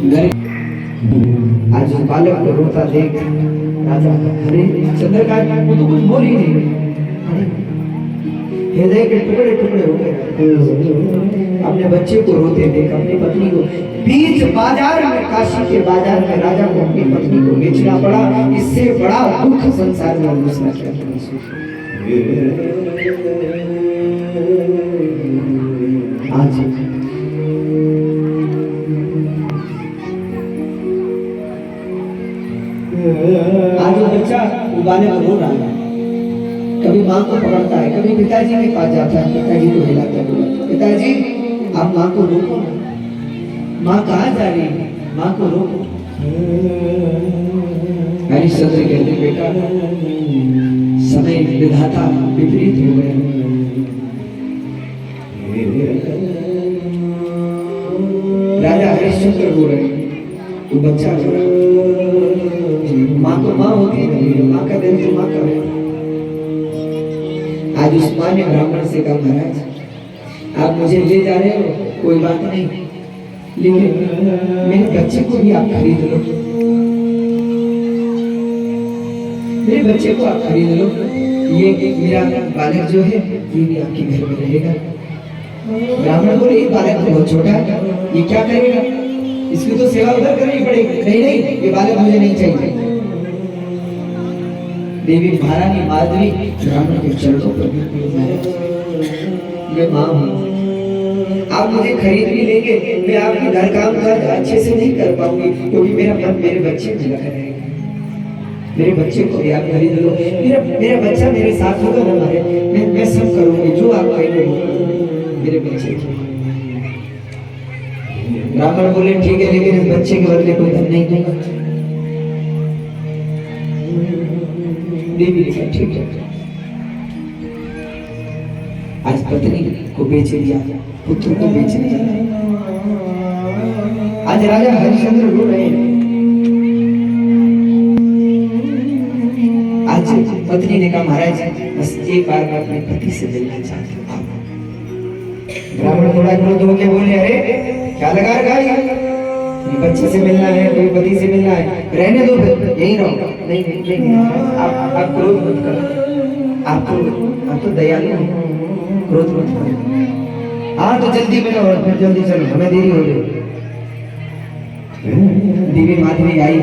घर आज उस बालक को रोता देख राजा अरे चंद्रकांत वो तो कुछ बोल ही नहीं, हृदय के टुकड़े टुकड़े हो गए। अपने बच्चे को रोते देख, अपनी पत्नी को बीच बाजार में, काशी के बाजार में राजा को अपनी पत्नी को बेचना पड़ा। इससे बड़ा दुख संसार में दूसरा क्या आज वो बच्चा उबाले को रो रहा है, कभी माँ को पकड़ता है, कभी पिताजी के पास जाता है, पिताजी को हिलाता है, पिताजी आप माँ को रोको, माँ कहाँ जा रही है, माँ को रोको। हरिश्चंद्र कहते बेटा समय विधाता विपरीत हो गया। राजा हरिश्चंद्र रो रहे, वो बच्चा रो रहा। माँ तो माँ होती है, माँ का दिल तो माँ का है। आज उस माँ ने ब्राह्मण से कहा महाराज आप मुझे ले जा रहे हो कोई बात नहीं, लेकिन मेरे बच्चे को भी आप खरीद लो, मेरे बच्चे को आप खरीद लो, ये मेरा बालक जो है ये भी आपके घर में रहेगा। ब्राह्मण बोले ये बालक तो बहुत छोटा है, ये क्या करेगा, इसकी तो सेवा उधर करनी पड़ेगी। नहीं नहीं ये बालक मुझे नहीं चाहिए। देवी महारानी माधवी ब्राह्मण के चरणों पर मैं माँ हूँ, आप मुझे खरीद भी लेंगे, मैं आपके घर काम काज अच्छे से नहीं कर पाऊंगी, क्योंकि मेरा मन मेरे बच्चे में लगा रहेगा। मेरे बच्चे को भी आप खरीद लो, मेरा बच्चा मेरे साथ होगा ना, मैं सब करूंगी जो आप कहेंगे मेरे बच्चे की। ब्राह्मण बोले ठीक है, लेकिन इस बच्चे के बदले कोई धन नहीं दूंगा। देवी ने कहा ठीक है। आज पत्नी को बेच दिया, पुत्र को बेच दिया। आज राजा हरिश्चंद्र रो रहे हैं। आज पत्नी ने कहा महाराज बस एक बार मैं अपने पति से मिलना चाहती हूँ। ब्राह्मण थोड़ा क्रोध होकर बोले अरे क्या लगा रखा है, बच्चे से मिलना है, कोई पति से मिलना है, रहने दो फिर यहीं रहो। नहीं नहीं नहीं आप क्रोध मत करो, आप तो दयालु हैं, क्रोध मत करो। हाँ तो जल्दी मिलो और फिर जल्दी चलो, हमें देरी हो गई। देवी माधवी आई,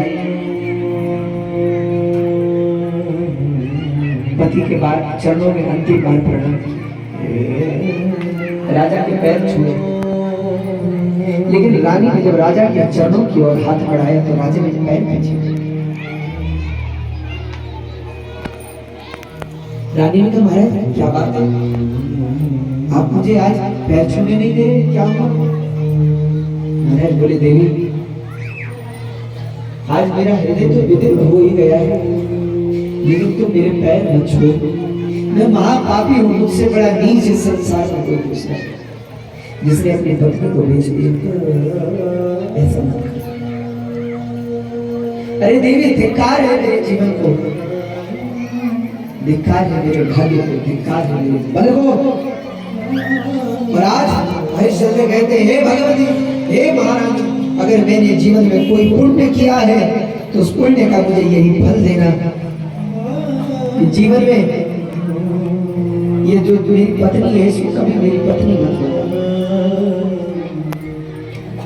पति के बाद चरणों में अंतिम बार प्रणाम, राजा के पैर छुए। लेकिन रानी ने जब राजा के चरणों की ओर हाथ बढ़ाया तो राजा ने पैर पीछे। रानी ने कहा महाराज क्या बात है, आप मुझे आज पैर छूने नहीं दे रहे, क्या हुआ? महाराज बोले देवी आज मेरा हृदय तो विदित हो ही गया है, लेकिन तुम मेरे पैर मत छू, मैं महापापी हूँ, मुझसे बड़ा नीच इस संसार में कोई दूसरा जिसने अपनी पत्नी को बेच दिया। ऐसा मत कर। अरे देवी धिक्कार है मेरे जीवन को, धिक्कार है मेरे भाग्य को, धिक्कार है मेरे बल को। और आज हरिश्चंद्र कहते हैं हे भगवती, हे महाराज, अगर मैंने जीवन में कोई पुण्य किया है तो उस पुण्य का मुझे यही फल देना। जीवन में ये जो मेरी पत्नी है इसको कभी मेरी पत्नी मत बोलो।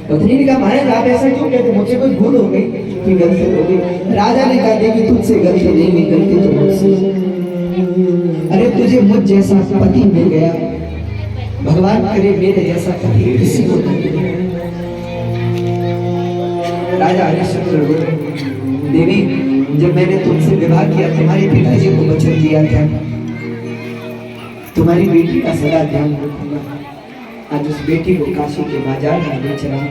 पत्नी ने कहा महाराज आप ऐसा क्यों कहते, मुझे कोई भूल हो गई, कोई गलती हो गई। राजा ने कहा देखिए तुझसे गलती नहीं हुई, गलती तो मुझसे। अरे तुझे मुझ जैसा पति मिल गया, भगवान करे मेरे जैसा पति किसी को नहीं मिले। राजा हरिश्चंद्र बोले देवी जब मैंने तुमसे विवाह किया तुम्हारे पिताजी को वचन दिया था तुम्हारी बेटी का सदा ध्यान रखूंगा। आज उस बेटी को काशी के बाजार में बेच रहा हूं।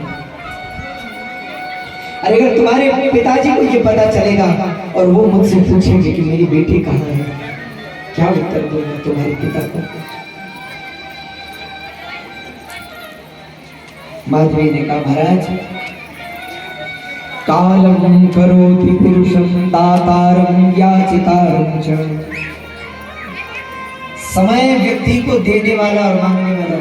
अरे अगर तुम्हारे पिताजी को ये पता चलेगा और वो मुझसे पूछेंगे कि मेरी बेटी कहाँ है, क्या उत्तर दूंगा तुम्हारे पिता को? माधवी ने कहा महाराज कालम करोति पुरुषं दातारं याचितारं च। समय व्यक्ति को देने वाला और मांगने वाला।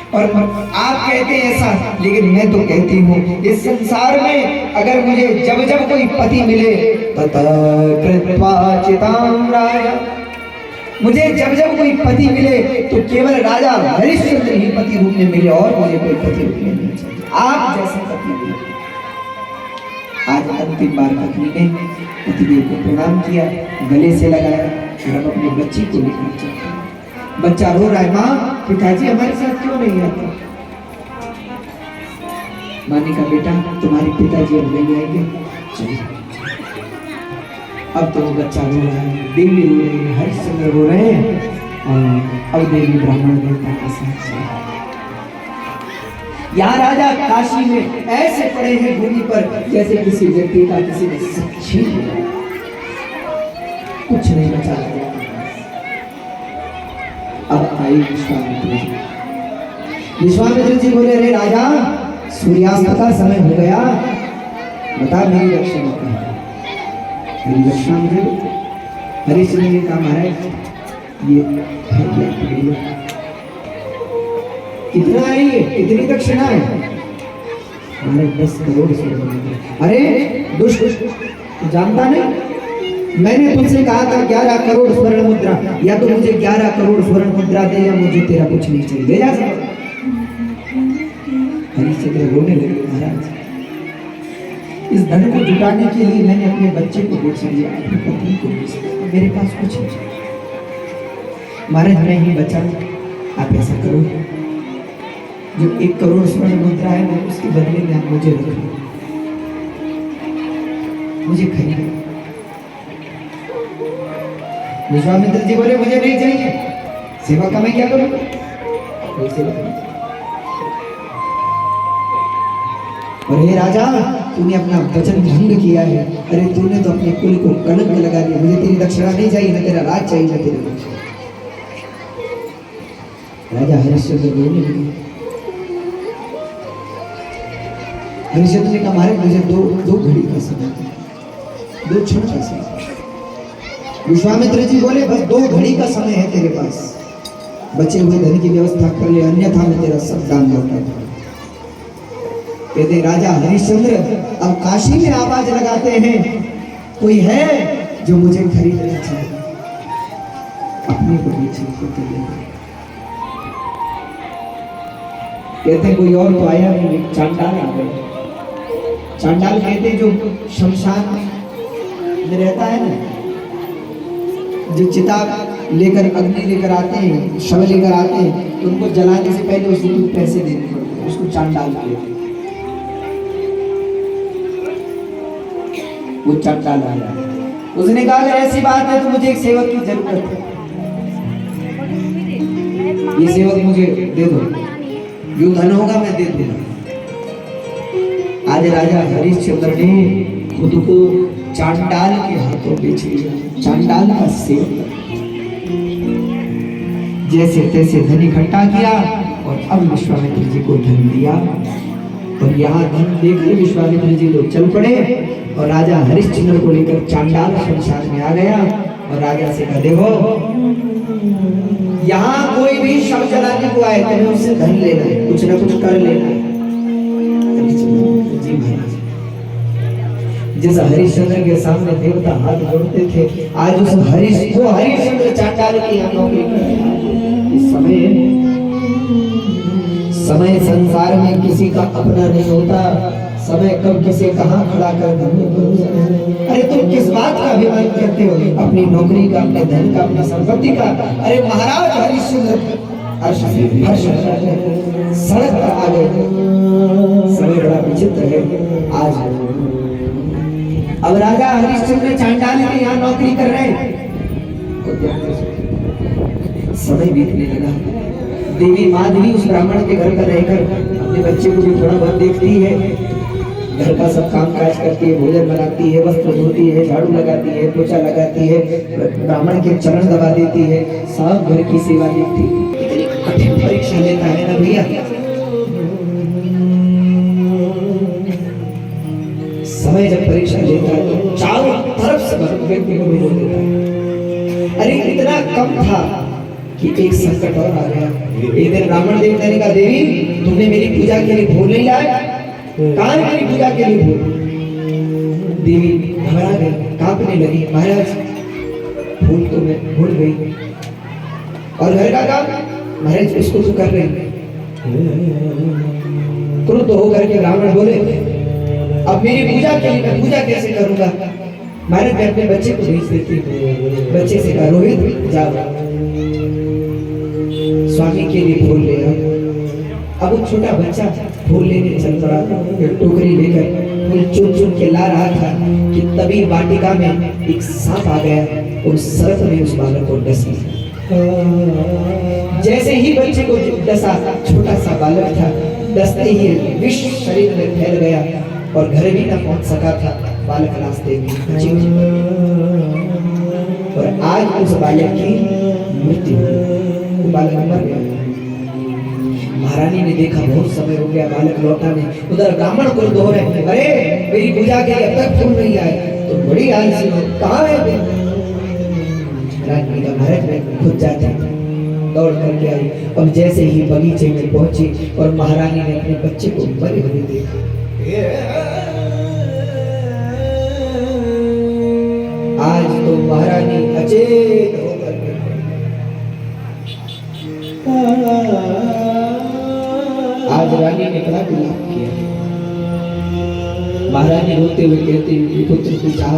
और आप कहते हैं ऐसा, लेकिन मैं तो कहती हूँ इस संसार में अगर मुझे जब जब कोई पति मिले तथा कृत्वा चिताम राजा, मुझे जब जब कोई पति मिले तो केवल राजा हरिश्चंद्र ही पति रूप में मिले और मुझे कोई पति रूप में नहीं चाहिए। आप जैसे पति मिले। आज अंतिम बार पत्नी ने पतिदेव को प्रणाम किया, गले से लगाया और अब अपने बच्ची को लेकर चलते। बच्चा रो रहा है, माँ पिताजी हमारे साथ क्यों नहीं आते? माँ ने कहा बेटा तुम्हारे पिताजी अब नहीं आएंगे, चलो। अब तो बच्चा रो रहा है, देवी रो रही है, हरिश्चंद्र रो रहे हैं और अब देवी ब्राह्मण देवता के साथ चला। यहाँ राजा काशी में ऐसे पड़े हैं भूमि पर जैसे किसी व्यक्ति का किसी ने सच्ची कुछ नहीं बचा गया। अब आई विश्वामित्र जी। विश्वामित्र जी बोले, अरे राजा सूर्यास्त का समय हो गया, बता मेरी रक्षा क्या है? मेरी रक्षा मुझे हरिश्चंद्र ने कहा महाराज ये कितना है, ये कितनी दक्षिणा है? हमारे 10 करोड़ स्वर्ण। अरे दुष्ट, तो जानता नहीं मैंने तुझसे कहा था 11 करोड़ स्वर्ण मुद्रा, या तो मुझे 11 करोड़ स्वर्ण मुद्रा दे या मुझे तेरा कुछ नहीं चाहिए, ले जा सकता। हरिश्चंद्र रोने लगे, महाराज इस धन को जुटाने के लिए मैंने अपने बच्चे को बेच दिया, अपनी पत्नी को बेच दिया, मेरे पास कुछ नहीं। महाराज मैं ही बचा, आप ऐसा करो जो 1 करोड़ स्वर्ण मुद्रा है मैं उसके बदले में आप मुझे रख लो, मुझे खरीदो। विश्वामित्र जी बोले मुझे नहीं चाहिए, सेवा का मैं क्या करूं? और हे राजा तूने अपना वचन भंग किया है, अरे तूने तो अपने कुल को कलंक लगा दिया, मुझे तेरी दक्षिणा नहीं चाहिए, ना तेरा राज चाहिए, ना तेरी दक्षिणा। राजा हरिश्चंद्र बोलने लगे। हरिश्चंद्र ने कहा महाराज मुझे दो घड़ी का समय, 2 क्षण का समय। विश्वामित्र जी बोले बस 2 घड़ी का समय है तेरे पास, बचे हुए धन की व्यवस्था कर ले, अन्यथा मैं तेरा सब दान लौटा दूंगा। कहते राजा हरिश्चंद्र अब काशी में आवाज लगाते हैं, कोई है जो मुझे खरीदना चाहे? अपने को बेचने को तैयार। कहते कोई और तो आया नहीं, चांडाल आ गए। चांडाल कहते जो शमशान में रहता है ना, जो चिता लेकर अग्नि लेकर आते हैं, शव लेकर आते हैं, तो उनको जलाने से पहले उसको कुछ पैसे देने पड़ते हैं, उसको चांडाल कहते हैं। वो चांडाल आया, उसने कहा अगर ऐसी बात है तो मुझे एक सेवक की जरूरत है, ये सेवक मुझे दे दो, जो धन होगा मैं दे दूंगा। आज राजा हरिश्चंद्र ने खुद को चांडाल के हाथों बेच लिया, चांडाल का सेवक। जैसे तैसे धन इकट्ठा किया और अब विश्वामित्र जी को धन दिया, और यहाँ धन देकर विश्वामित्र जी लोग चल पड़े और राजा हरिश्चंद्र को लेकर चांडाल शमशान में आ गया। और राजा से कहा देखो यहाँ कोई भी शव जलाने को आए तुम्हें उससे धन लेना है, कुछ ना कुछ कर लेना है। जी महाराज, जिस हरिश्चंद्र के सामने देवता हाथ जोड़ते थे, आज उस हरिश्चंद्र चांडाल की नौकरी कर रहा है। इस समय संसार में किसी का अपना नहीं होता, समय कब किसे कहाँ खड़ा कर दे। अरे तुम किस बात का अभिमान करते हो? अपनी नौकरी का, अपने धन का, अपनी संपत्ति का। अरे महाराज हरिश्चंद्र सड़क पर आ गए, समय बड़ा विचित्र है आज। अब राजा हरिश्चंद्र चांडाल के यहाँ नौकरी कर रहे हैं, समय बीतने लगा। देवी माधवी उस ब्राह्मण के घर पर रहकर अपने बच्चे को भी थोड़ा बहुत देखती है, घर का सब काम काज करती है, भोजन बनाती है, वस्त्र धोती है, झाड़ू लगाती है, पोछा लगाती है, ब्राह्मण के चरण दबा देती है, सब घर की सेवा देखती है। इतनी कठिन परीक्षा लेता है ना भैया, समय जब परीक्षा लेता है तो चारों तरफ से व्यक्ति को भी देता है। अरे इतना कम था कि एक संकट और आ गया। एक दिन रावण देवता ने कहा, देवी तुमने मेरी पूजा के लिए फूल नहीं लाया, कहाँ है मेरी पूजा के लिए फूल? देवी घबरा गई, कांपने लगी, महाराज फूल तो मैं भूल गई, और घर का काम महाराज उसको तो कर रही। क्रुद्ध होकर के रावण बोले, अब मेरी पूजा के लिए मैं पूजा कैसे करूंगा? महाराज मैं अपने बच्चे को भेज देती हूँ। बच्चे से कहा, रोहित जाओ स्वामी के लिए फूल ले आओ। अब वो छोटा बच्चा फूल लेने चल पड़ा, टोकरी लेकर फूल चुन चुन के ला रहा था कि तभी वाटिका में एक सांप आ गया और उस सर्प ने उस बालक को डस लिया। जैसे ही बच्चे को डसा, छोटा सा बालक था, डसते ही विष शरीर में फैल गया और घर भी न पहुंच सका था। बालक रास्ते में बची और आज उस बालक की मृत्यु हुई, वो बालक मर गया। महारानी ने देखा बहुत समय हो गया, बालक लौटा नहीं। उधर ब्राह्मण को दो रहे, अरे मेरी पूजा के लिए अब तक फूल नहीं आए, तो बड़ी आलसी हो, कहाँ है? रानी का महाराज मैं खुद जाता, दौड़ करके आई। अब जैसे ही बगीचे में पहुंची और महारानी ने अपने बच्चे को मरे हुए देखा। आज तो महारानी अचेत होकर आज रानी ने बड़ा विलाप किया। महारानी रोते हुए कहती, पुत्र तू जा,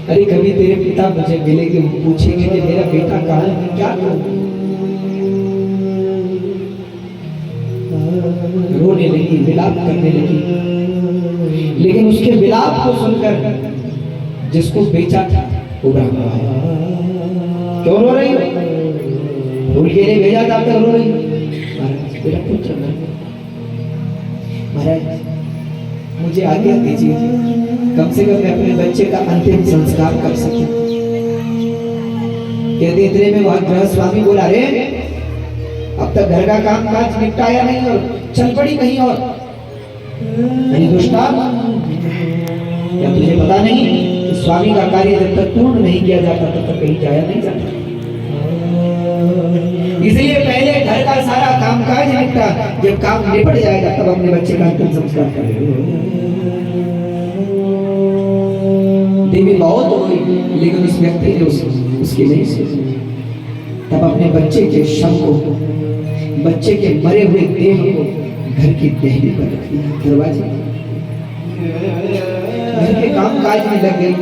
अरे कभी तेरे पिता मुझे मिलेंगे, वो पूछेंगे कि मेरा बेटा कहाँ है, मैं क्या करूं? रोने लगी, विलाप करने लगी। लेकिन उसके विलाप को सुनकर जिसको बेचा था वो ब्राह्मण आया। क्यों रो रही हो? फूल के लिए भेजा था, रो रही हो? महाराज मेरा पुत्र मर गया। महाराज मुझे आज्ञा दीजिए, कम से कम मैं अपने बच्चे का अंतिम संस्कार कर सकूं। कहते इतने में वहां गृह स्वामी बोला, रे अब तक घर का काम काज निपटाया नहीं और चल पड़ी कहीं और। नहीं दुष्टा, क्या तुझे पता नहीं कि स्वामी का कार्य जब तक पूर्ण नहीं किया जाता तब तक कहीं जाया नहीं जाता? इसलिए पहले घर का सारा काम काज निपटा, जब काम निपट जाएगा तब अपने बच्चे का अंतिम संस्कार करेगा। देवी बहुत हुई, लेकिन उस व्यक्ति ने उसकी नहीं सुनी। तब अपने बच्चे के शव को, बच्चे के मरे हुए देह को घर की देहरी पर रख दिया, दरवाजे। घर के काम काज में लग गई।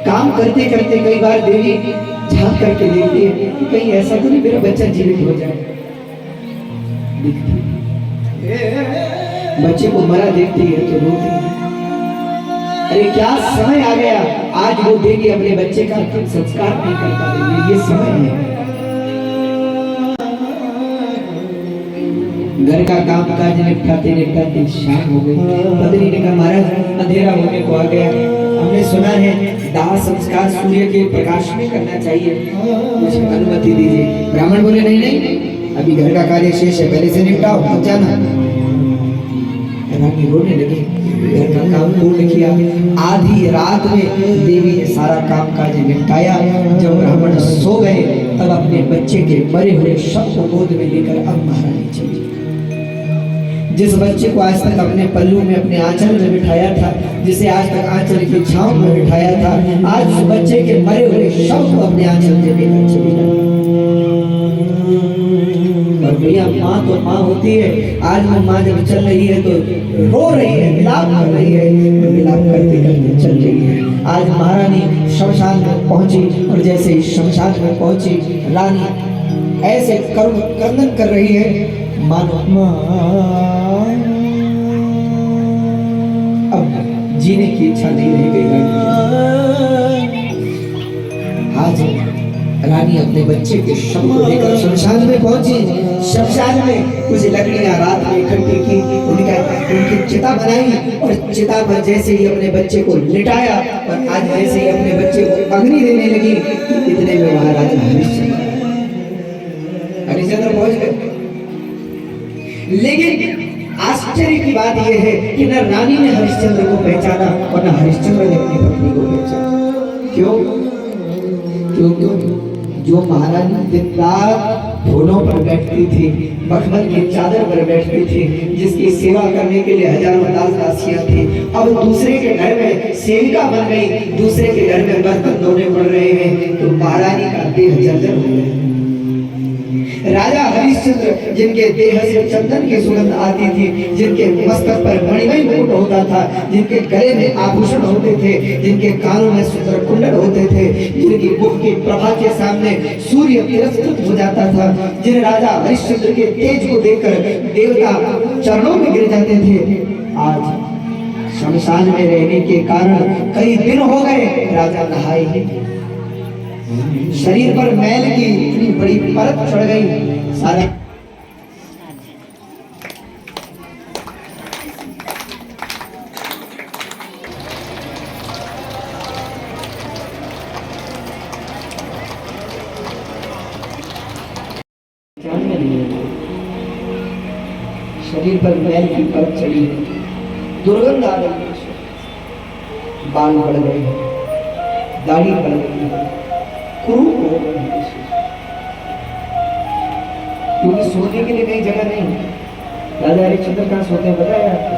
काम करते करते कई बार देवी झांक करके देखती है कि कहीं ऐसा तो नहीं मेरा बच्चा जीवित हो जाए। बच्चे को मरा देखती है तो रोती है। अरे क्या समय आ गया, आज वो देवी अपने बच्चे का संस्कार नहीं कर पा रही है। ये समय है। घर का काम काज निपटाते निपटाते शाम हो गई। पत्नी ने कहा, महाराज अंधेरा होने को आ गया, हमने सुना है दाह संस्कार सूर्य के प्रकाश में करना चाहिए, मुझे अनुमति दीजिए। ब्राह्मण बोले, नहीं नहीं, अभी घर का कार्य शेष है, पहले से निपटाओ, अब जाना। रानी रोने लगी, घर का काम पूर्ण किया। आधी रात में देवी ने सारा काम काज निपटाया। जब ब्राह्मण सो गए तब अपने बच्चे के मरे हुए शव को गोद में लेकर अब महारानी चली। जिस बच्चे को आज तक अपने पल्लू में, अपने आंचल में बिठाया था, जिसे आज तक आंचल की छांव में बिठाया था, आज उस बच्चे के मरे हुए शव को अपने आंचल में लेकर चली गई। और भैया माँ तो माँ होती है। आज वो माँ जब चल रही है तो रो रही है, विलाप कर रही है, विलाप करते करते चल रही है। आज महारानी शमशान में पहुंची और जैसे ही शमशान में पहुंची, रानी ऐसे क्रंदन कर रही है मानो अब जीने की इच्छा नहीं रह गई। आज रानी अपने बच्चे के शव को लेकर शमशान में पहुंची। शमशान में कुछ लकड़ियां रात में इकट्ठी की, उनकी चिता बनाई और चिता पर जैसे ही अपने बच्चे को लिटाया और आज जैसे ही अपने बच्चे को अग्नि देने लगी, इतने में वहां राजा हरिश्चंद्र पहुंच गए। लेकिन आश्चर्य की बात यह है कि न रानी ने हरिश्चंद्र को पहचाना और न हरिश्चंद्र ने अपनी पत्नी को पहचाना। क्यों? क्यों? जो महारानी दिन रात ढोलों पर बैठती थी, मखमल की चादर पर बैठती थी, जिसकी सेवा करने के लिए हजारों दास दासियां थी, अब दूसरे के घर में सेविका बन गई, दूसरे के घर में बर्तन धोने पड़ रहे हैं, तो महारानी का देह जर्जर हो गया। राजा हरिश्चंद्र जिनके देह से चंदन की सुगंध आती थी, जिनके मस्तक पर मणिमय मुकुट होता था, जिनके गले में आभूषण होते थे, जिनके कानों में सुंदर कुंडल होते थे, जिनकी मुख की प्रभा के सामने सूर्य तिरस्कृत हो जाता था, जिन राजा हरिश्चंद्र के तेज को देखकर देवता चरणों में गिर जाते थे, आज शमशान में रहने के कारण कई दिन हो गए राजा नहाए ही। शरीर पर मैल की इतनी बड़ी परत चढ़ गई, सारा शरीर पर मैल की परत चढ़ी है, दुर्गंध आ रही है, बाल बढ़ गए हैं, दाढ़ी बढ़ गई है, क्योंकि सोने के लिए कहीं जगह नहीं। राजा हरिश्चंद्र कहाँ सोते हैं बताया आपको?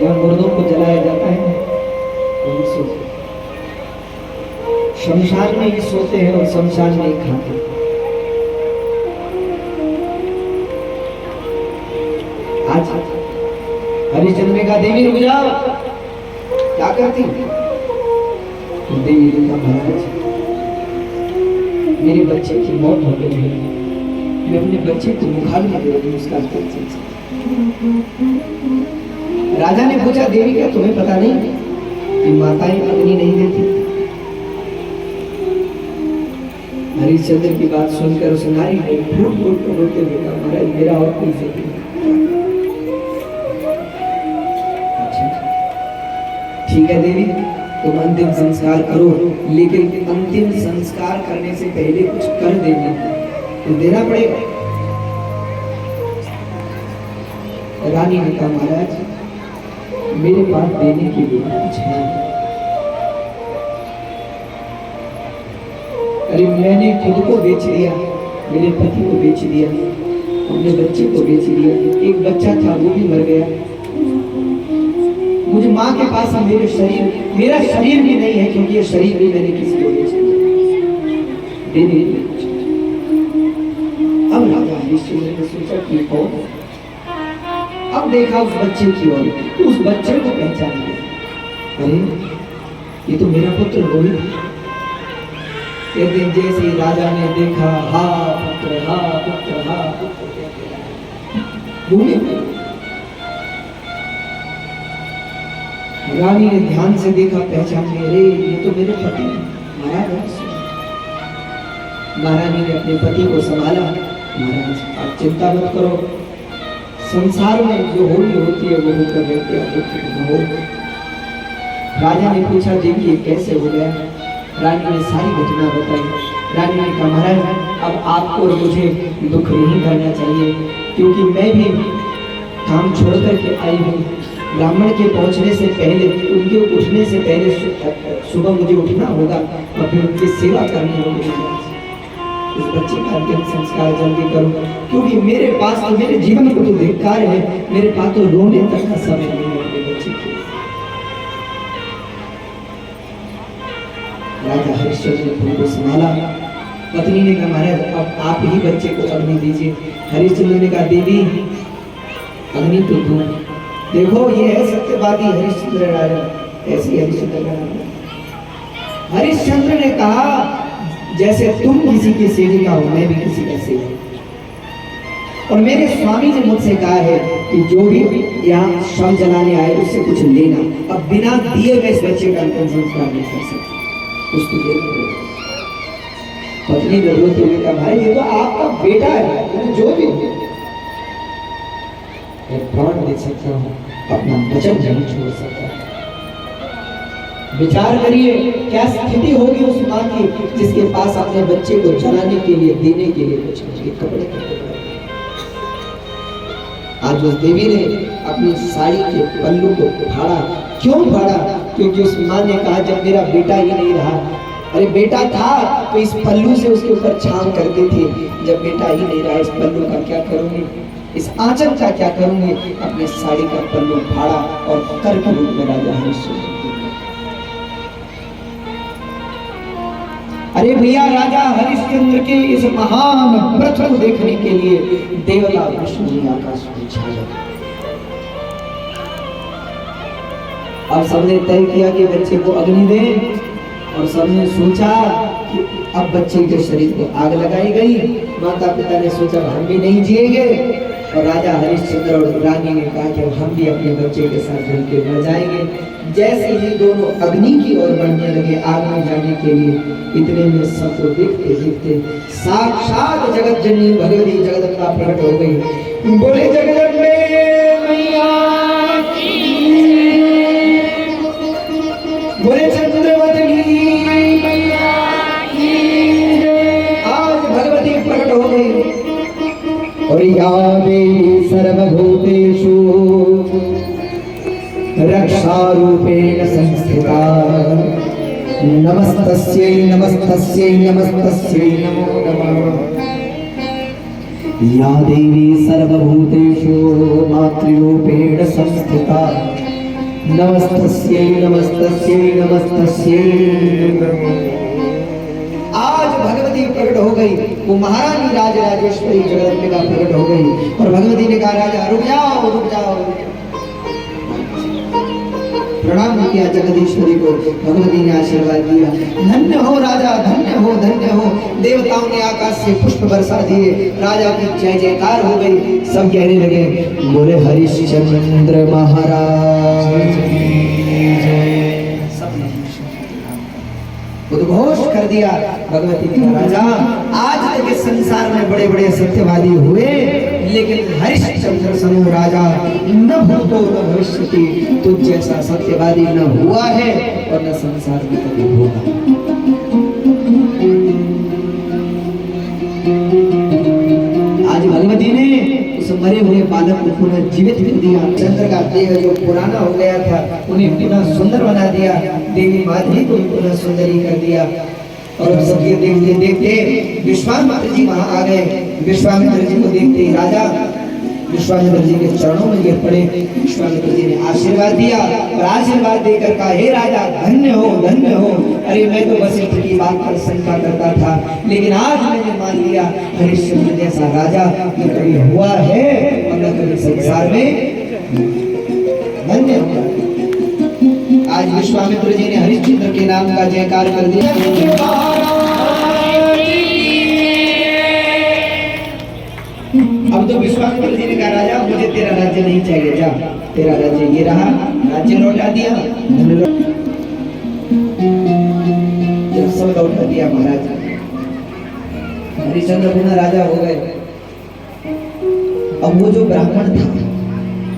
जहाँ मुर्दों को जलाया जाता है वही सोते, शमशान में ही सोते हैं और शमशान में ही खाते हैं। आज हरिश्चंद्र ने कहा देवी रुक जाओ, क्या करती? देवी ने कहा महाराज मेरे बच्चे की मौत हो गई है, मैं अपने बच्चे को मुखाग्नि दे रही हूं, उसका राजा ने पूछा देवी क्या तुम्हें पता नहीं कि माताएं अग्नि नहीं देती? हरिश्चंद्र की बात सुनकर उस नारी ने फूट फूट कर रोते हुए कहा महाराज मेरा और कोई जिक्र नहीं। ठीक है देवी तुम अंतिम संस्कार करो, लेकिन अंतिम संस्कार करने से पहले कुछ कर देना, तो देना पड़ेगा। रानी ने कहा महाराज मेरे पास देने के लिए कुछ नहीं। अरे मैंने खुद को बेच दिया, मेरे पति को बेच दिया, अपने बच्चे को बेच दिया, एक बच्चा था वो भी मर गया, मुझे माँ के पास मेरा शरीर भी नहीं है, क्योंकि ये शरीर भी मैंने किसी को बेच दिया। अब राजा हरिश्चंद्र ने सोचा कि कौन, अब देखा उस बच्चे की ओर, उस बच्चे को पहचान लिया, अरे ये तो मेरा पुत्र रोहित है। एक दिन जैसे ही राजा ने देखा हा पुत्र हा पुत्र हा पुत्र, रानी ने ध्यान से देखा, पहचान लिया, अरे ये तो मेरे पति महाराज। महारानी ने अपने पति को संभाला, महाराज आप चिंता मत करो, संसार में जो होनी होती है वो होकर रहते हैं, हो। राजा ने पूछा देवी ये कैसे हो गया? रानी ने सारी घटना बताई। रानी ने कहा महाराज अब आपको मुझे दुख नहीं करना चाहिए, क्योंकि मैं भी काम छोड़ करके आई हूँ, ब्राह्मण के पहुंचने से पहले, उनके उठने से पहले सुबह मुझे उठना होगा और फिर उनकी सेवा करनी होगी। इस बच्चे का अंतिम संस्कार जल्दी करो, क्योंकि मेरे पास तो मेरे जीवन को तो धिक्कार है, मेरे पास तो रोने तक का समय नहीं है अपने बच्चे के। राजा हरिश्चंद्र ने खुद को संभाला, पत्नी ने कहा महाराज अब आप ही बच्चे को अग्नि दीजिए। हरिश्चंद्र ने कहा देवी अग्नि तो दूं, देखो ये है सत्यवादी हरिश्चंद्र राजा, ऐसी हरिश्चंद्र का नाम। हरिश्चंद्र ने कहा जैसे तुम किसी की सेविका हो मैं भी किसी का सेवक, और मेरे स्वामी ने मुझसे कहा है कि जो भी यहाँ शव जलाने आए उससे कुछ लेना, अब बिना दिए मैं इस बच्चे का अंतिम संस्कार नहीं कर सकती, उसको देना। पत्नी ने रोते हुए कहा भाई ये तो आपका बेटा है, जो भी प्राण दे सकता हूँ, अपना वचन नहीं छोड़ सकता। विचार करिए क्या स्थिति होगी उस माँ की जिसके पास अपने बच्चे को जलाने के लिए देने के लिए कुछ कपड़े कपड़े। आज उस देवी ने अपनी साड़ी के पल्लू को फाड़ा, क्यों फाड़ा? क्योंकि उस माँ ने कहा जब मेरा बेटा ही नहीं रहा अरे बेटा था तो इस पल्लू से उसके ऊपर छाव करते थे, जब बेटा ही नहीं रहा, इस पल्लू का क्या करूंगी, इस आंचल का क्या करूंगी। अपने साड़ी का पल्लू फाड़ा और कर के रूप में राजा हरिश्चंद्र। अरे भैया, राजा हरिश्चंद्र के इस महान व्रत को देखने के लिए देवता विष्णु जी आकाश में छा गए। अब सबने तय किया कि बच्चे को अग्नि दें, और सबने सोचा कि अब बच्चे के शरीर को आग लगाई गई। माता पिता ने सोचा हम भी नहीं जिएंगे, और राजा हरिश्चंद्र और रानी ने कहा कि हम भी अपने बच्चे के साथ जल के मर जाएंगे। जैसे ही दोनों अग्नि की ओर बढ़ने लगे आग में जाने के लिए, इतने में सबको देखते देखते साक्षात जगत जननी भगवती जगदम्बा प्रकट हो गई। बोले जगदम्बे मैया की, बोले चंद्रवदनी मैया की। आज भगवती प्रकट हो गई। और या देवी सर्वभूतेषु रक्षारूपेण संस्थिता, नमस्तस्यै नमस्तस्यै नमस्तस्यै नमो नमः। या देवी सर्वभूतेषु मातृरूपेण संस्थिता, नमस्तस्यै नमस्तस्यै नमस्तस्यै नमो। आज भगवती प्रकट हो गई, वो महारानी राजराजेश्वरी जगदम्बिका प्रकट हो गई। और भगवती ने कहा राजा रुक जाओ रुक जाओ। प्रणाम किया जगदीश्वरी को, भगवती ने आशीर्वाद दिया। धन्य हो राजा, धन्य हो धन्य हो। देवताओं ने आकाश से पुष्प बरसा दिए, राजा की जय जयकार हो गई। सब कहने लगे बोले हरिश्चंद्र महाराज उद्घोष कर दिया। भगवती ने कहा राजा, आज तक इस संसार में बड़े बड़े सत्यवादी हुए, लेकिन हरिश्चंद्र समूह राजा न भूतो न भविष्यति, तुझ जैसा सत्यवादी न हुआ है और न संसार में कभी होगा। आज भगवती ने उस मरे हुए बालक को पुनः जीवित कर दिया। चंद्र का देह जो पुराना हो गया था उन्हें पुनः सुंदर बना दिया। देवी माधवी को पुनः सुंदरी कर दिया। और सबके देखते देखते विश्वामित्र जी वहां आ गए। विश्वामित्र जी को देखते ही राजा विश्वामित्र जी के चरणों में गिर पड़े। विश्वामित्र जी ने आशीर्वाद दिया और आशीर्वाद देकर कहा हे राजा धन्य हो धन्य हो। अरे मैं तो वशिष्ठ की बात पर शंका करता था, लेकिन आज मैंने मान लिया हरिश्चंद्र जैसा राजा न कभी हुआ है और न कभी संसार में। धन्य हो। आज विश्वामित्र जी ने हरिश्चंद्र के नाम का जयकार कर दिया। अब तो विश्वामित्र जी ने कहा राजा मुझे तेरा राज्य नहीं चाहिए, जा तेरा राज्य ये रहा। राज्य लौटा दिया, जब सब लौटा दिया महाराज, हरिश्चंद्र पुनः राजा हो गए। अब वो जो ब्राह्मण था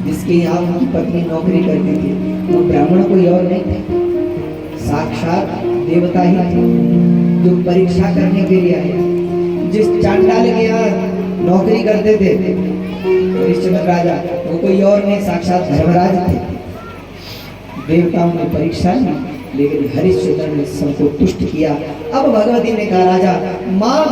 जिसके यहाँ उनकी पत्नी नौकरी करती थी, वो ब्राह्मण कोई और नहीं था, साक्षात देवता ही थे जो परीक्षा करने के लिए आए। जिस चांडाल के यहाँ नौकरी करते थे हरिश्चंद्र राजा, वो कोई और नहीं साक्षात धर्मराज थे। देवताओं ने परीक्षा ली, लेकिन हरिश्चंद्र ने सबको तुष्ट किया। अब भगवती ने कहा राजा मां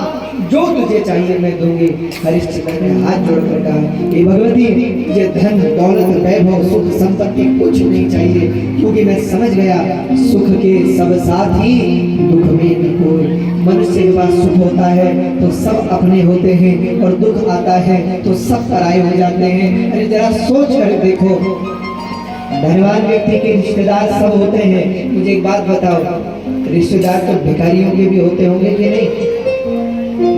जो तुझे चाहिए मैं दूंगी। हरिश्चंद्र ने हाथ जोड़कर कहा हे भगवती मुझे धन दौलत वैभव सुख संपत्ति कुछ नहीं चाहिए, क्योंकि मैं समझ गया सुख के सब साथी दुख में न कोई। मनुष्य के पास सुख होता है तो सब अपने होते हैं, और दुख आता है तो सब पराये हो जाते हैं। अरे जरा सोच कर देखो, धनवान व्यक्ति के रिश्तेदार सब होते हैं। मुझे एक बात बताओ, रिश्तेदार तो भिखारियों के भी होते होंगे कि नहीं?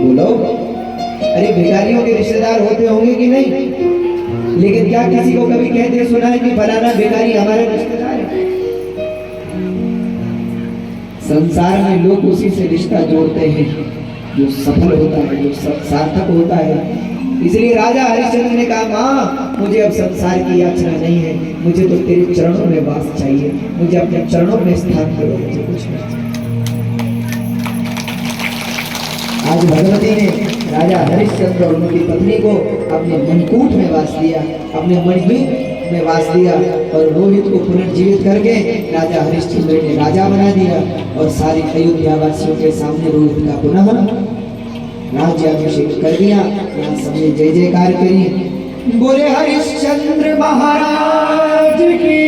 बोलो। अरे भिखारियों के रिश्तेदार होते होंगे कि नहीं? लेकिन क्या किसी को कभी कहते सुना है कि फलाना भिखारी हमारे रिश्तेदार है? संसार में लोग उसी से रिश्ता जोड़ते हैं जो सफल होता है, जो सार्थक होता है। इसलिए राजा हरिश्चंद्र ने कहा माँ मुझे अब संसार की याचना नहीं है, मुझे तो तेरे चरणों में वास चाहिए, मुझे अपने चरणों में स्थान करो, मुझे कुछ नहीं। आज भगवती ने राजा हरिश्चंद्र और उनकी पत्नी को अपने मनकूट में वास दिया, अपने मणि में वास दिया और रोहित को पुनर्जीवित करके राजा हरिश्चंद्र ने राजा बना दिया और सारी अयोध्या वासियों के सामने रोहित का पुनः राज्याभिषेक कर दिया। यहाँ सबने जय जयकार करी। बोले हरिश्चंद्र महाराज की